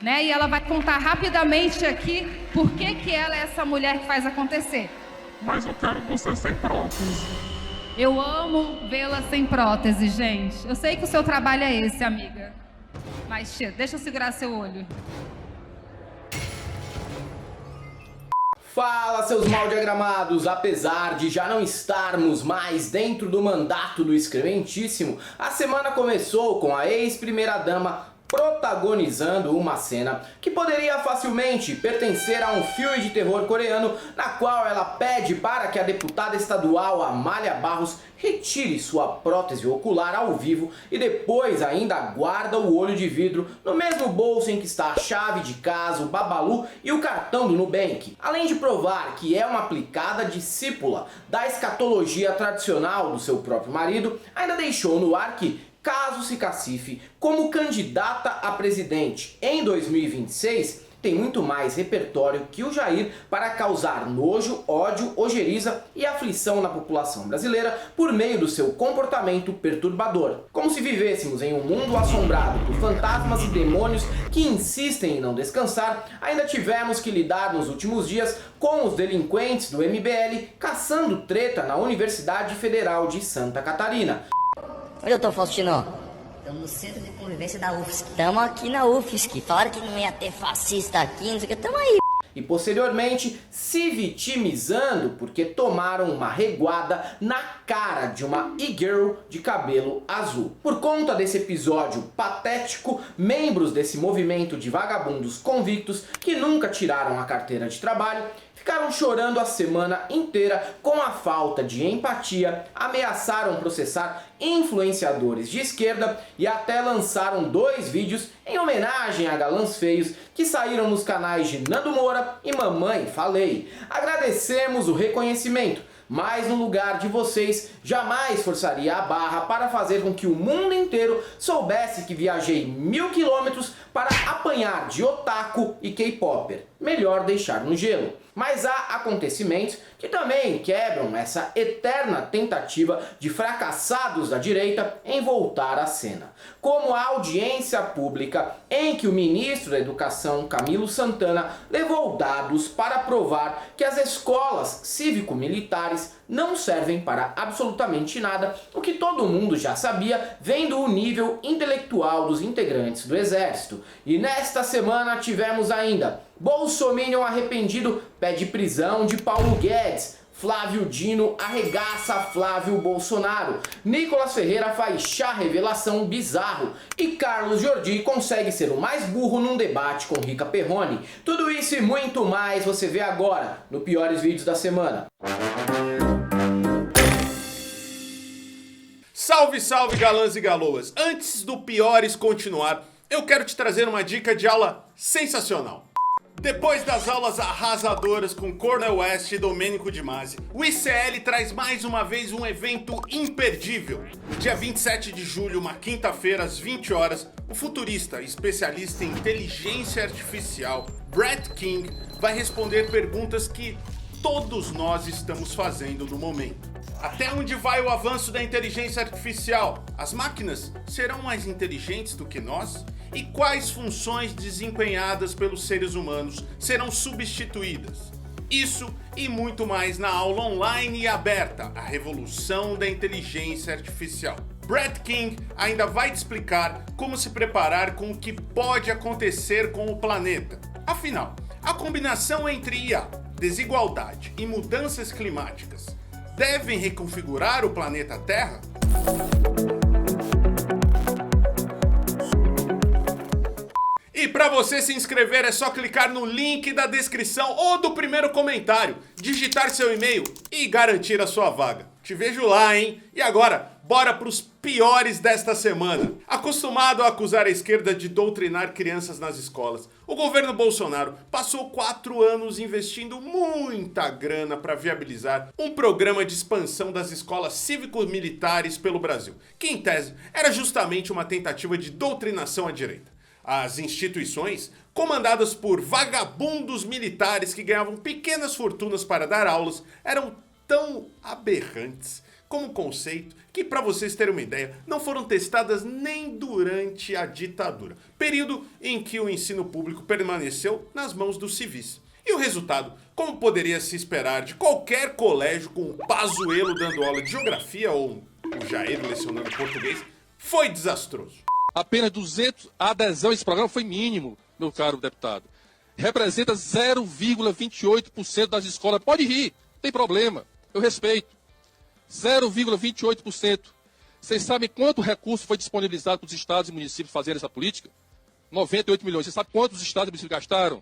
né? E ela vai contar rapidamente aqui por que ela é essa mulher que faz acontecer. Mas eu quero você sem prótese. Eu amo vê-la sem prótese, gente. Eu sei que o seu trabalho é esse, amiga. Mas, tia, deixa eu segurar seu olho. Fala, seus mal diagramados! Apesar de já não estarmos mais dentro do mandato do excrementíssimo, a semana começou com a ex-primeira-dama protagonizando uma cena que poderia facilmente pertencer a um filme de terror coreano, na qual ela pede para que a deputada estadual Amália Barros retire sua prótese ocular ao vivo e depois ainda guarda o olho de vidro no mesmo bolso em que está a chave de casa, o babalu e o cartão do Nubank. Além de provar que é uma aplicada discípula da escatologia tradicional do seu próprio marido, ainda deixou no ar que, caso se cacife como candidata a presidente em 2026, tem muito mais repertório que o Jair para causar nojo, ódio, ojeriza e aflição na população brasileira por meio do seu comportamento perturbador. Como se vivêssemos em um mundo assombrado por fantasmas e demônios que insistem em não descansar, ainda tivemos que lidar nos últimos dias com os delinquentes do MBL caçando treta na Universidade Federal de Santa Catarina. Onde eu tô, Faustino? Estamos no centro de convivência da UFSC. Estamos aqui na UFSC. Falaram que não ia ter fascista aqui, não sei o que. Estamos aí. E posteriormente se vitimizando porque tomaram uma reguada na cara de uma e-girl de cabelo azul. Por conta desse episódio patético, membros desse movimento de vagabundos convictos que nunca tiraram a carteira de trabalho ficaram chorando a semana inteira com a falta de empatia, ameaçaram processar influenciadores de esquerda e até lançaram 2 vídeos em homenagem a galãs feios que saíram nos canais de Nando Moura e Mamãe Falei. Agradecemos o reconhecimento, mas no lugar de vocês jamais forçaria a barra para fazer com que o mundo inteiro soubesse que viajei 1000 quilômetros para apanhar de otaku e K-popper. Melhor deixar no gelo. Mas há acontecimentos que também quebram essa eterna tentativa de fracassados da direita em voltar à cena. Como a audiência pública em que o ministro da Educação, Camilo Santana, levou dados para provar que as escolas cívico-militares não servem para absolutamente nada, o que todo mundo já sabia vendo o nível intelectual dos integrantes do Exército. E nesta semana tivemos ainda Bolsominion arrependido pede prisão de Paulo Guedes, Flávio Dino arregaça Flávio Bolsonaro, Nicolas Ferreira faz chá revelação bizarro e Carlos Jordi consegue ser o mais burro num debate com Rica Perrone. Tudo isso e muito mais você vê agora no Piores Vídeos da Semana. Salve, salve galãs e galoas! Antes do Piores continuar, eu quero te trazer uma dica de aula sensacional. Depois das aulas arrasadoras com Cornel West e Domênico de Masi, o ICL traz mais uma vez um evento imperdível. No dia 27 de julho, uma quinta-feira, às 20 horas, o futurista e especialista em inteligência artificial, Brett King, vai responder perguntas que todos nós estamos fazendo no momento. Até onde vai o avanço da inteligência artificial? As máquinas serão mais inteligentes do que nós? E quais funções desempenhadas pelos seres humanos serão substituídas? Isso e muito mais na aula online e aberta, a revolução da inteligência artificial. Brett King ainda vai te explicar como se preparar com o que pode acontecer com o planeta. Afinal, a combinação entre IA, desigualdade e mudanças climáticas devem reconfigurar o planeta Terra? E para você se inscrever é só clicar no link da descrição ou do primeiro comentário, digitar seu e-mail e garantir a sua vaga. Te vejo lá, hein? E agora, bora pros piores desta semana. Acostumado a acusar a esquerda de doutrinar crianças nas escolas, o governo Bolsonaro passou 4 anos investindo muita grana para viabilizar um programa de expansão das escolas cívico-militares pelo Brasil, que em tese era justamente uma tentativa de doutrinação à direita. As instituições, comandadas por vagabundos militares que ganhavam pequenas fortunas para dar aulas, eram tão aberrantes como conceito que, para vocês terem uma ideia, não foram testadas nem durante a ditadura, período em que o ensino público permaneceu nas mãos dos civis. E o resultado, como poderia se esperar de qualquer colégio com o Pazuello dando aula de geografia ou o Jair lecionando português, foi desastroso. Apenas 200, a adesão a esse programa foi mínimo, meu caro deputado. Representa 0,28% das escolas. Pode rir, não tem problema, eu respeito. 0,28%. Vocês sabem quanto recurso foi disponibilizado para os estados e municípios fazerem essa política? 98 milhões. Você sabe quantos estados e municípios gastaram?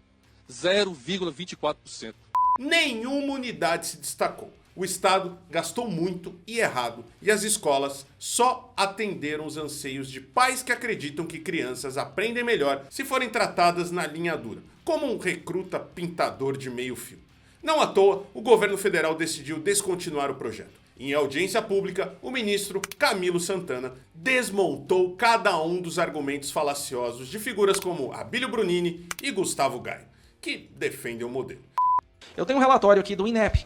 0,24%. Nenhuma unidade se destacou. O Estado gastou muito e errado, e as escolas só atenderam os anseios de pais que acreditam que crianças aprendem melhor se forem tratadas na linha dura, como um recruta pintador de meio fio. Não à toa, o governo federal decidiu descontinuar o projeto. Em audiência pública, o ministro Camilo Santana desmontou cada um dos argumentos falaciosos de figuras como Abílio Brunini e Gustavo Gaia, que defendem o modelo. Eu tenho um relatório aqui do INEP.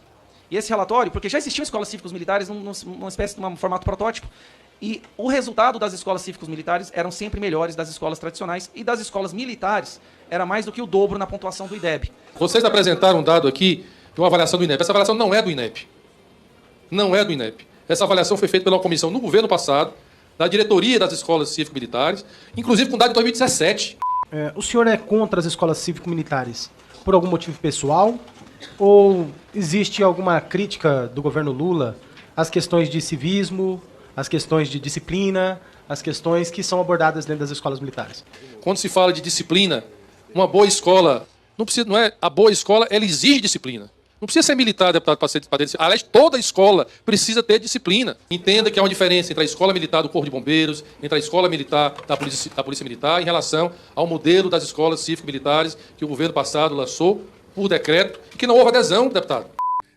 E esse relatório, porque já existiam escolas cívicos militares numa espécie de um formato protótipo, e o resultado das escolas cívicos militares eram sempre melhores das escolas tradicionais, e das escolas militares era mais do que o dobro na pontuação do IDEB. Vocês apresentaram um dado aqui de uma avaliação do INEP. Essa avaliação não é do INEP. Não é do INEP. Essa avaliação foi feita pela comissão no governo passado, da diretoria das escolas cívico-militares, inclusive com dado de 2017. O senhor é contra as escolas cívico-militares por algum motivo pessoal? Ou existe alguma crítica do governo Lula às questões de civismo, às questões de disciplina, às questões que são abordadas dentro das escolas militares? Quando se fala de disciplina, uma boa escola, não é a boa escola, ela exige disciplina. Não precisa ser militar, deputado, para ter disciplina. Aliás, toda escola precisa ter disciplina. Entenda que há uma diferença entre a escola militar do Corpo de Bombeiros, entre a escola militar da Polícia Militar, em relação ao modelo das escolas cívico-militares que o governo passado lançou por decreto, e que não houve adesão, deputado.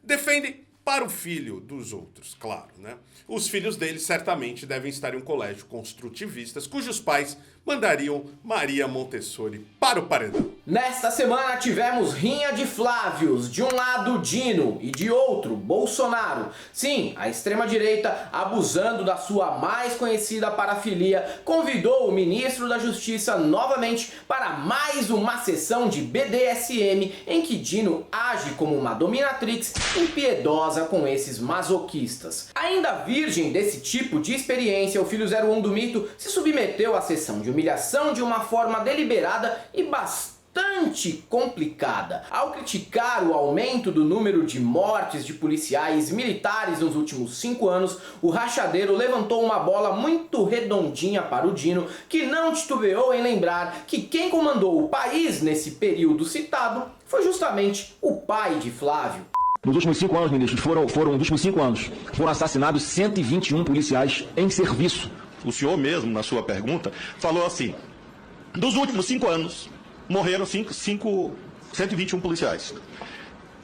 Defendem para o filho dos outros, claro, né? Os filhos deles certamente devem estar em um colégio construtivistas, cujos pais mandariam Maria Montessori para o paredão. Nesta semana tivemos rinha de Flávios, de um lado Dino e de outro Bolsonaro. Sim, a extrema-direita, abusando da sua mais conhecida parafilia, convidou o ministro da Justiça novamente para mais uma sessão de BDSM em que Dino age como uma dominatrix impiedosa com esses masoquistas. Ainda virgem desse tipo de experiência, o filho 01 do mito se submeteu à sessão de humilhação de uma forma deliberada e bastante complicada. Ao criticar o aumento do número de mortes de policiais militares nos últimos 5 anos, o rachadeiro levantou uma bola muito redondinha para o Dino, que não titubeou em lembrar que quem comandou o país nesse período citado foi justamente o pai de Flávio. Nos últimos 5 anos, ministro, nos últimos 5 anos, foram assassinados 121 policiais em serviço. O senhor mesmo, na sua pergunta, falou assim, dos últimos 5 anos, morreram 121 policiais.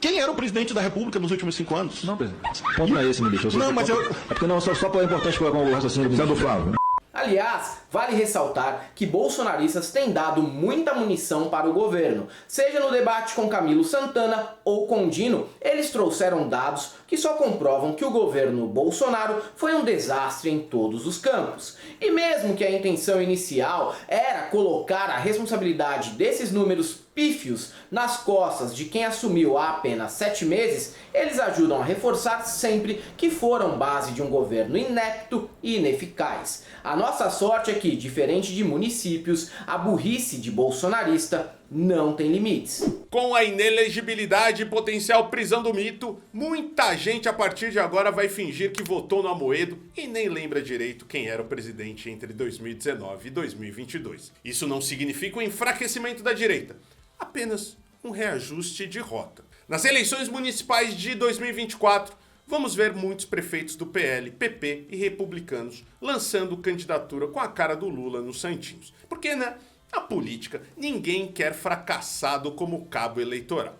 Quem era o presidente da República nos últimos 5 anos? Não, presidente. O ponto não é esse, ministro. Não, mas eu... É porque não, só é importante colocar o raciocínio do Flávio. Aliás, vale ressaltar que bolsonaristas têm dado muita munição para o governo. Seja no debate com Camilo Santana ou com Dino, eles trouxeram dados que só comprovam que o governo Bolsonaro foi um desastre em todos os campos. E mesmo que a intenção inicial era colocar a responsabilidade desses números pífios nas costas de quem assumiu há apenas 7 meses, eles ajudam a reforçar sempre que foram base de um governo inepto e ineficaz. A nossa sorte é que, diferente de municípios, a burrice de bolsonarista não tem limites. Com a inelegibilidade e potencial prisão do mito, muita gente a partir de agora vai fingir que votou no Amoedo e nem lembra direito quem era o presidente entre 2019 e 2022. Isso não significa um enfraquecimento da direita, apenas um reajuste de rota. Nas eleições municipais de 2024, vamos ver muitos prefeitos do PL, PP e republicanos lançando candidatura com a cara do Lula nos santinhos. Porque, né? Na política, ninguém quer fracassado como cabo eleitoral.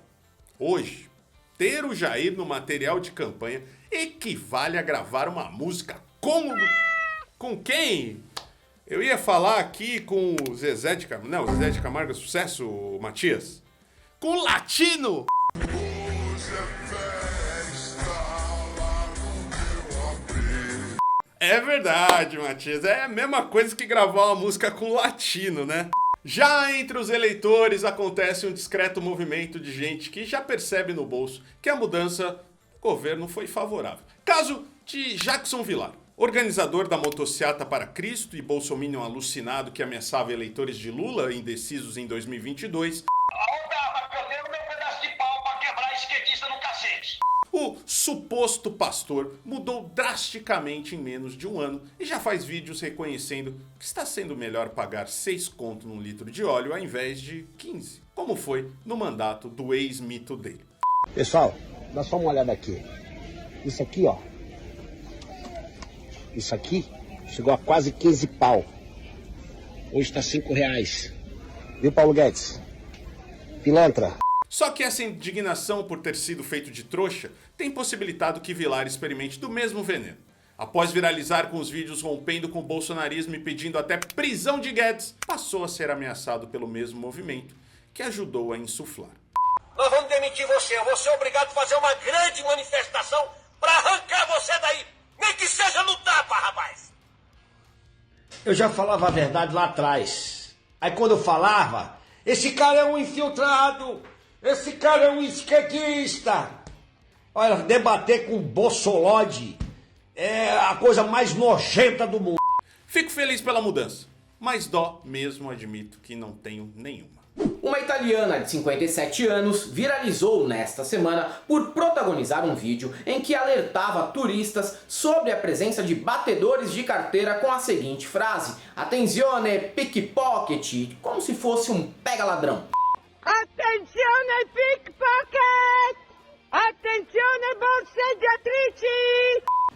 Hoje, ter o Jair no material de campanha equivale a gravar uma música com quem? Eu ia falar aqui com o Zezé de Camargo. Não, Zezé de Camargo é sucesso, Matias. Com o Latino! Hoje é festa lá no meu abrigo. É verdade, Matias. É a mesma coisa que gravar uma música com latino, né? Já entre os eleitores acontece um discreto movimento de gente que já percebe no bolso que a mudança do governo foi favorável. Caso de Jackson Villar, organizador da Motociata para Cristo e bolsominion alucinado que ameaçava eleitores de Lula indecisos em 2022. O suposto pastor mudou drasticamente em menos de um ano e já faz vídeos reconhecendo que está sendo melhor pagar 6 conto num litro de óleo ao invés de 15, como foi no mandato do ex-mito dele. Pessoal, dá só uma olhada aqui. Isso aqui, ó. Isso aqui chegou a quase 15 pau. Hoje tá 5 reais. Viu, Paulo Guedes? Pilantra. Só que essa indignação por ter sido feito de trouxa tem possibilitado que Villar experimente do mesmo veneno. Após viralizar com os vídeos rompendo com o bolsonarismo e pedindo até prisão de Guedes, passou a ser ameaçado pelo mesmo movimento que ajudou a insuflar. Nós vamos demitir você, eu vou ser obrigado a fazer uma grande manifestação para arrancar você daí, nem que seja no tapa, rapaz! Eu já falava a verdade lá atrás. Aí quando eu falava, esse cara é um infiltrado, esse cara é um esquerdista. Olha, debater com o Bolsolode é a coisa mais nojenta do mundo. Fico feliz pela mudança, mas dó mesmo admito que não tenho nenhuma. Uma italiana de 57 anos viralizou nesta semana por protagonizar um vídeo em que alertava turistas sobre a presença de batedores de carteira com a seguinte frase: "Attenzione, pickpocket", como se fosse um pega-ladrão. Attenzione, pickpocket! Attenzione, borseggiatrici!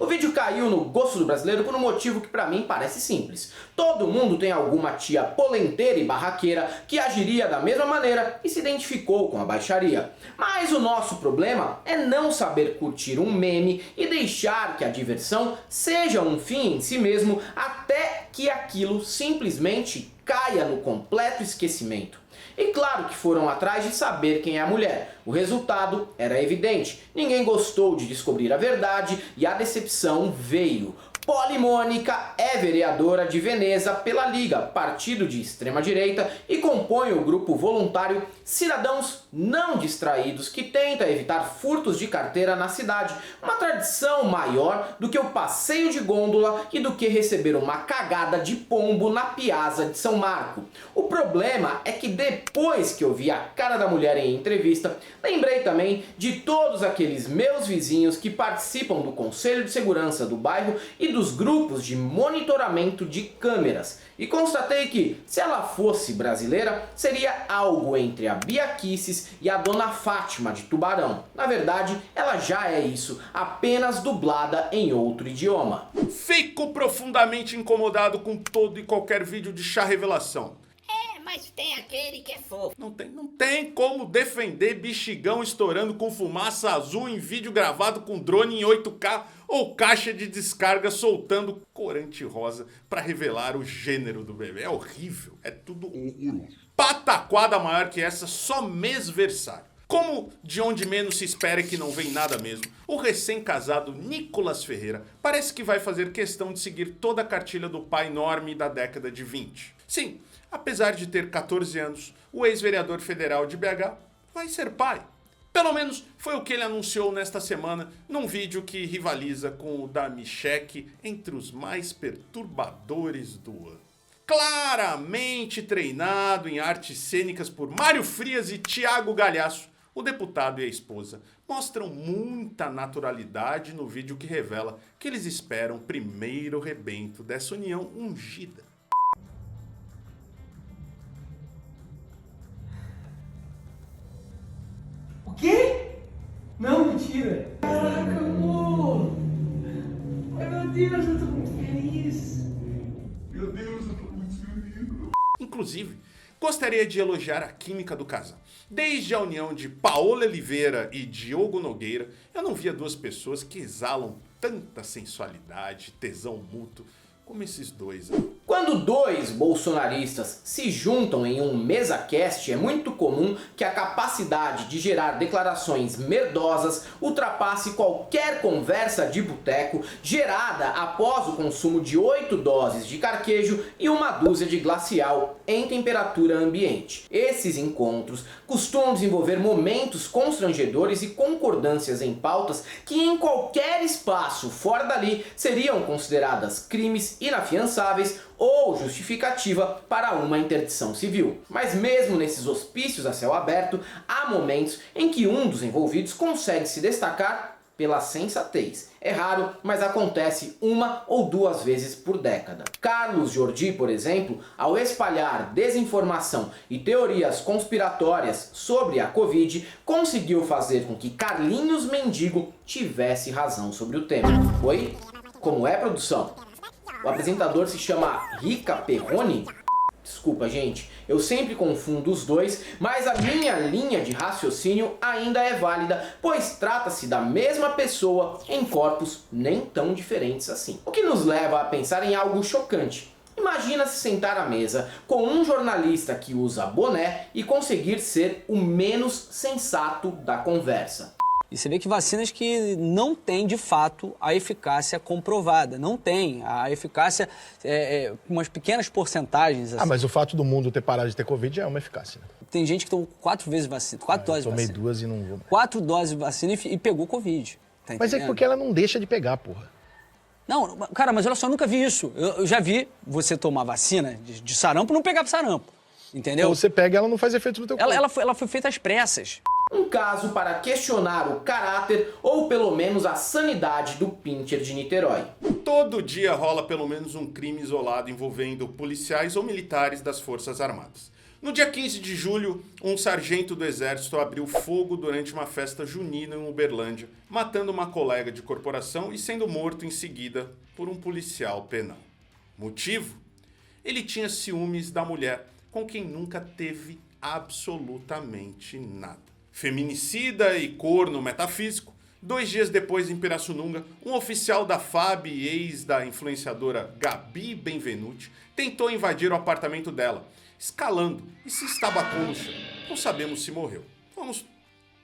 O vídeo caiu no gosto do brasileiro por um motivo que pra mim parece simples. Todo mundo tem alguma tia polenteira e barraqueira que agiria da mesma maneira e se identificou com a baixaria. Mas o nosso problema é não saber curtir um meme e deixar que a diversão seja um fim em si mesmo até que aquilo simplesmente caia no completo esquecimento. E claro que foram atrás de saber quem é a mulher. O resultado era evidente. Ninguém gostou de descobrir a verdade e a decepção veio. Poli Mônica é vereadora de Veneza pela Liga, partido de extrema-direita, e compõe o grupo voluntário Cidadãos Não Distraídos, que tenta evitar furtos de carteira na cidade. Uma tradição maior do que o passeio de gôndola e do que receber uma cagada de pombo na Piazza de São Marco. O problema é que depois que eu vi a cara da mulher em entrevista, lembrei também de todos aqueles meus vizinhos que participam do Conselho de Segurança do bairro e dos grupos de monitoramento de câmeras, e constatei que, se ela fosse brasileira, seria algo entre a Bia Kicis e a Dona Fátima de Tubarão. Na verdade, ela já é isso, apenas dublada em outro idioma. Fico profundamente incomodado com todo e qualquer vídeo de chá revelação. Mas tem aquele que é fofo. Não tem como defender bexigão estourando com fumaça azul em vídeo gravado com drone em 8K ou caixa de descarga soltando corante rosa para revelar o gênero do bebê. É horrível, é tudo pataquada maior que essa, só mesversário. Como de onde menos se espera que não vem nada mesmo, o recém-casado Nicolas Ferreira parece que vai fazer questão de seguir toda a cartilha do pai enorme da década de 20. Sim, apesar de ter 14 anos, o ex-vereador federal de BH vai ser pai. Pelo menos foi o que ele anunciou nesta semana num vídeo que rivaliza com o da Michele entre os mais perturbadores do ano. Claramente treinado em artes cênicas por Mário Frias e Thiago Galhaço, o deputado e a esposa mostram muita naturalidade no vídeo que revela que eles esperam o primeiro rebento dessa união ungida. O quê? Não, mentira. Caraca, amor. Ai, meu Deus, eu tô muito feliz. Meu Deus, eu tô muito feliz. Inclusive, gostaria de elogiar a química do casal. Desde a união de Paola Oliveira e Diogo Nogueira, eu não via duas pessoas que exalam tanta sensualidade, tesão mútuo, como esses dois aí. Quando dois bolsonaristas se juntam em um MesaCast, é muito comum que a capacidade de gerar declarações merdosas ultrapasse qualquer conversa de boteco gerada após o consumo de 8 doses de carquejo e uma dúzia de glacial em temperatura ambiente. Esses encontros costumam desenvolver momentos constrangedores e concordâncias em pautas que em qualquer espaço fora dali seriam consideradas crimes inafiançáveis ou justificativa para uma interdição civil. Mas mesmo nesses hospícios a céu aberto, há momentos em que um dos envolvidos consegue se destacar pela sensatez. É raro, mas acontece uma ou duas vezes por década. Carlos Jordi, por exemplo, ao espalhar desinformação e teorias conspiratórias sobre a Covid, conseguiu fazer com que Carlinhos Mendigo tivesse razão sobre o tema. Oi? Como é, produção? O apresentador se chama Rica Perrone? Desculpa, gente, eu sempre confundo os dois, mas a minha linha de raciocínio ainda é válida, pois trata-se da mesma pessoa em corpos nem tão diferentes assim. O que nos leva a pensar em algo chocante. Imagina se sentar à mesa com um jornalista que usa boné e conseguir ser o menos sensato da conversa. E você vê que vacinas que não têm, de fato, a eficácia comprovada. Não tem. A eficácia com umas pequenas porcentagens. Assim. Ah, mas o fato do mundo ter parado de ter Covid é uma eficácia, né? Tem gente que tomou 4 vezes vacina, 4 doses de vacina. Eu tomei 2 e não vou mais. 4 doses de vacina e pegou Covid. Tá mas é porque ela não deixa de pegar, porra. Não, cara, mas olha só, eu nunca vi isso. Eu já vi você tomar vacina de sarampo e não pegar sarampo. Entendeu? Ou você pega e ela não faz efeito no teu corpo. Ela foi feita às pressas. Um caso para questionar o caráter ou pelo menos a sanidade do Pincher de Niterói. Todo dia rola pelo menos um crime isolado envolvendo policiais ou militares das Forças Armadas. No dia 15 de julho, um sargento do Exército abriu fogo durante uma festa junina em Uberlândia, matando uma colega de corporação e sendo morto em seguida por um policial penal. Motivo? Ele tinha ciúmes da mulher, com quem nunca teve absolutamente nada. Feminicida e corno metafísico, 2 dias depois em Pirassununga, um oficial da FAB e ex da influenciadora Gabi Benvenuti tentou invadir o apartamento dela, escalando e se estabacou no chão. Não sabemos se morreu. Vamos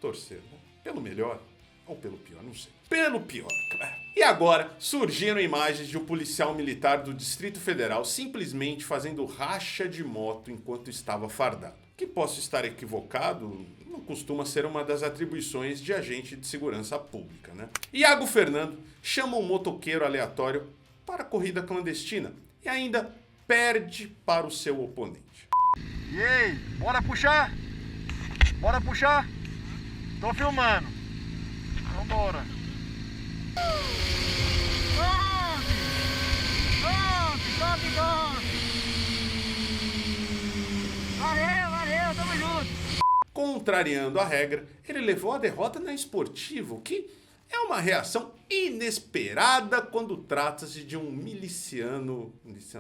torcer, né? Pelo melhor ou pelo pior, não sei. Pelo pior, claro. E agora surgiram imagens de um policial militar do Distrito Federal simplesmente fazendo racha de moto enquanto estava fardado. Que posso estar equivocado, não costuma ser uma das atribuições de agente de segurança pública, né? Iago Fernando chama um motoqueiro aleatório para a corrida clandestina e ainda perde para o seu oponente. E aí, bora puxar? Bora puxar? Tô filmando. Vambora. Valeu, tamo junto. Contrariando a regra, ele levou a derrota na Esportivo, que é uma reação inesperada quando trata-se de um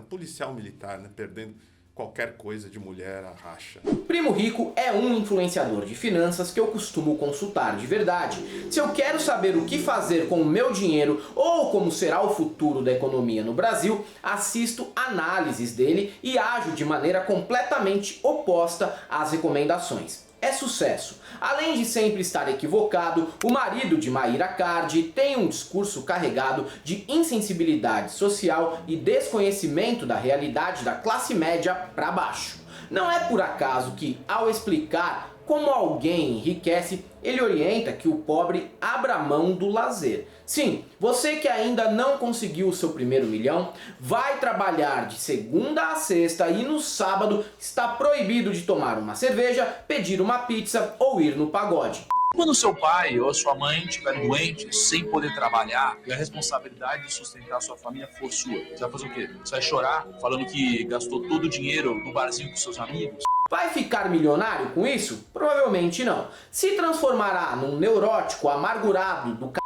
policial militar, né, perdendo qualquer coisa de mulher a racha. Primo Rico é um influenciador de finanças que eu costumo consultar de verdade. Se eu quero saber o que fazer com o meu dinheiro ou como será o futuro da economia no Brasil, assisto análises dele e ajo de maneira completamente oposta às recomendações. É sucesso. Além de sempre estar equivocado, o marido de Maíra Cardi tem um discurso carregado de insensibilidade social e desconhecimento da realidade da classe média para baixo. Não é por acaso que, ao explicar como alguém enriquece, ele orienta que o pobre abra mão do lazer. Sim, você que ainda não conseguiu o seu primeiro milhão, vai trabalhar de segunda a sexta e no sábado está proibido de tomar uma cerveja, pedir uma pizza ou ir no pagode. Quando seu pai ou a sua mãe estiverem doentes, sem poder trabalhar, e a responsabilidade de sustentar a sua família for sua, você vai fazer o quê? Você vai chorar falando que gastou todo o dinheiro no barzinho com seus amigos? Vai ficar milionário com isso? Provavelmente não. Se transformará num neurótico amargurado do c...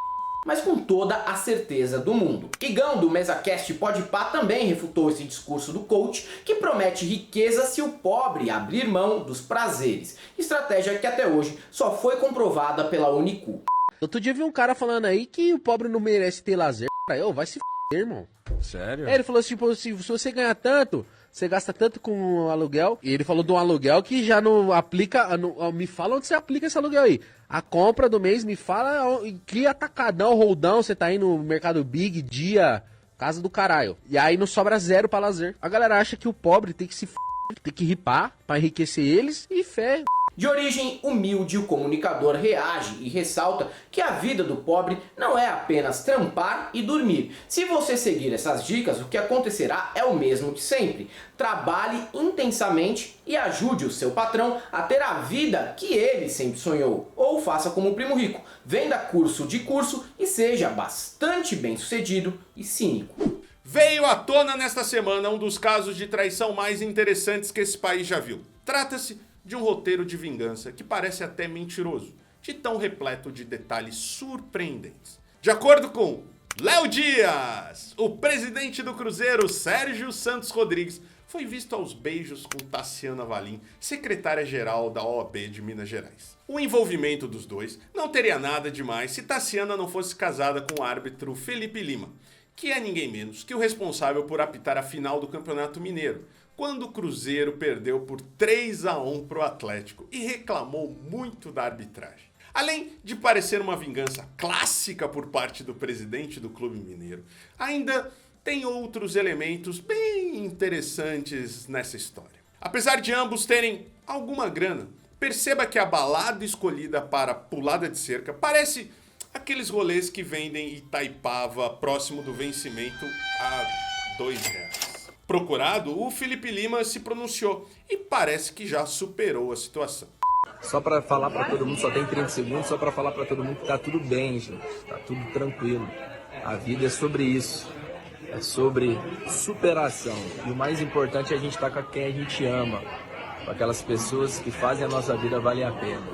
mas com toda a certeza do mundo. Igão do MesaCast Podpah também refutou esse discurso do coach que promete riqueza se o pobre abrir mão dos prazeres. Estratégia que até hoje só foi comprovada pela Unicu. Outro dia vi um cara falando aí que o pobre não merece ter lazer. Vai se f***, irmão. Sério? Ele falou assim, tipo, se você ganhar tanto, você gasta tanto com aluguel. E ele falou de um aluguel que já não aplica. Me fala onde você aplica esse aluguel aí. A compra do mês, me fala que atacadão, roldão, você tá aí no Mercado Big, Dia, casa do caralho. E aí não sobra zero pra lazer. A galera acha que o pobre tem que se tem que ripar pra enriquecer eles e fé. De origem humilde, o comunicador reage e ressalta que a vida do pobre não é apenas trampar e dormir. Se você seguir essas dicas, o que acontecerá é o mesmo de sempre. Trabalhe intensamente e ajude o seu patrão a ter a vida que ele sempre sonhou. Ou faça como o Primo Rico, venda curso de curso e seja bastante bem-sucedido e cínico. Veio à tona nesta semana um dos casos de traição mais interessantes que esse país já viu. Trata-se de um roteiro de vingança que parece até mentiroso, de tão repleto de detalhes surpreendentes. De acordo com Léo Dias, o presidente do Cruzeiro, Sérgio Santos Rodrigues, foi visto aos beijos com Taciana Valim, secretária-geral da OAB de Minas Gerais. O envolvimento dos dois não teria nada demais se Taciana não fosse casada com o árbitro Felipe Lima, que é ninguém menos que o responsável por apitar a final do Campeonato Mineiro, quando o Cruzeiro perdeu por 3-1 para o Atlético e reclamou muito da arbitragem. Além de parecer uma vingança clássica por parte do presidente do clube mineiro, ainda tem outros elementos bem interessantes nessa história. Apesar de ambos terem alguma grana, perceba que a balada escolhida para pulada de cerca parece aqueles rolês que vendem Itaipava próximo do vencimento a R$2. Procurado, o Felipe Lima se pronunciou e parece que já superou a situação. Só pra falar pra todo mundo, só tem 30 segundos, só pra falar pra todo mundo que tá tudo bem, gente. Tá tudo tranquilo. A vida é sobre isso. É sobre superação. E o mais importante é a gente estar com quem a gente ama. Com aquelas pessoas que fazem a nossa vida valer a pena.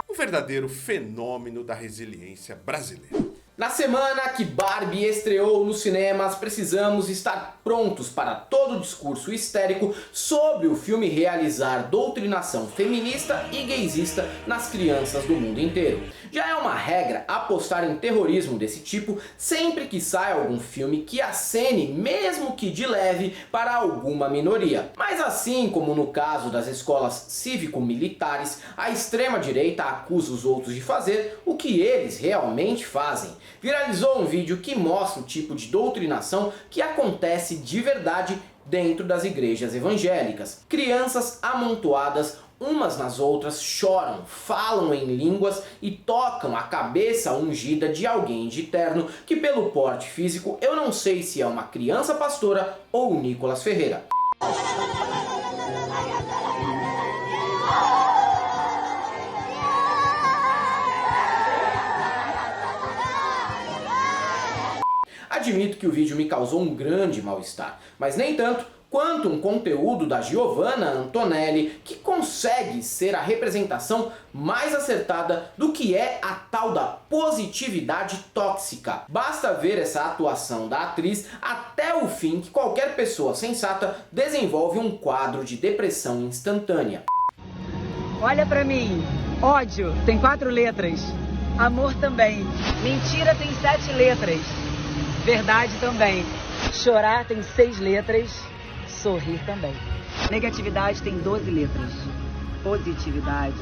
Um verdadeiro fenômeno da resiliência brasileira. Na semana que Barbie estreou nos cinemas, precisamos estar prontos para todo o discurso histérico sobre o filme realizar doutrinação feminista e gaysista nas crianças do mundo inteiro. Já é uma regra apostar em terrorismo desse tipo sempre que sai algum filme que acene, mesmo que de leve, para alguma minoria. Mas assim como no caso das escolas cívico-militares, a extrema-direita acusa os outros de fazer o que eles realmente fazem. Viralizou um vídeo que mostra o tipo de doutrinação que acontece de verdade dentro das igrejas evangélicas. Crianças amontoadas umas nas outras choram, falam em línguas e tocam a cabeça ungida de alguém de terno que, pelo porte físico, eu não sei se é uma criança pastora ou o Nicolas Ferreira. Admito que o vídeo me causou um grande mal-estar, mas nem tanto quanto um conteúdo da Giovanna Antonelli que consegue ser a representação mais acertada do que é a tal da positividade tóxica. Basta ver essa atuação da atriz até o fim que qualquer pessoa sensata desenvolve um quadro de depressão instantânea. Olha pra mim, ódio tem 4 letras, amor também, mentira tem 7 letras. Verdade também. Chorar tem 6 letras. Sorrir também. Negatividade tem 12 letras. Positividade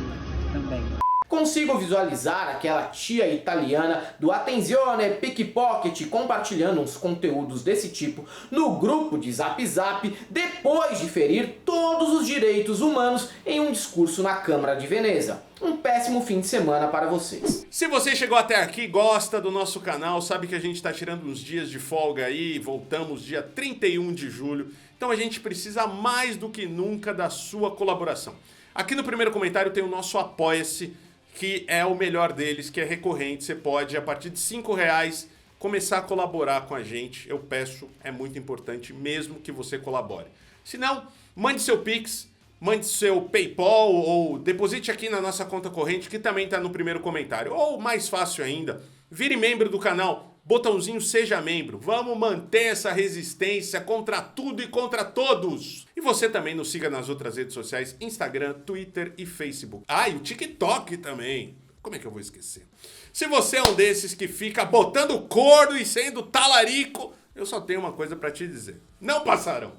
também. Consigo visualizar aquela tia italiana do Attenzione Pickpocket compartilhando uns conteúdos desse tipo no grupo de Zap Zap depois de ferir todos os direitos humanos em um discurso na Câmara de Veneza. Um péssimo fim de semana para vocês. Se você chegou até aqui, gosta do nosso canal, sabe que a gente está tirando uns dias de folga aí, voltamos dia 31 de julho, então a gente precisa mais do que nunca da sua colaboração. Aqui no primeiro comentário tem o nosso Apoia-se, que é o melhor deles, que é recorrente. Você pode, a partir de R$5, começar a colaborar com a gente. Eu peço, é muito importante mesmo que você colabore. Se não, mande seu Pix, mande seu PayPal ou deposite aqui na nossa conta corrente, que também está no primeiro comentário. Ou, mais fácil ainda, vire membro do canal, botãozinho Seja Membro. Vamos manter essa resistência contra tudo e contra todos. E você também nos siga nas outras redes sociais, Instagram, Twitter e Facebook. Ah, e o TikTok também. Como é que eu vou esquecer? Se você é um desses que fica botando corno e sendo talarico, eu só tenho uma coisa pra te dizer. Não passarão!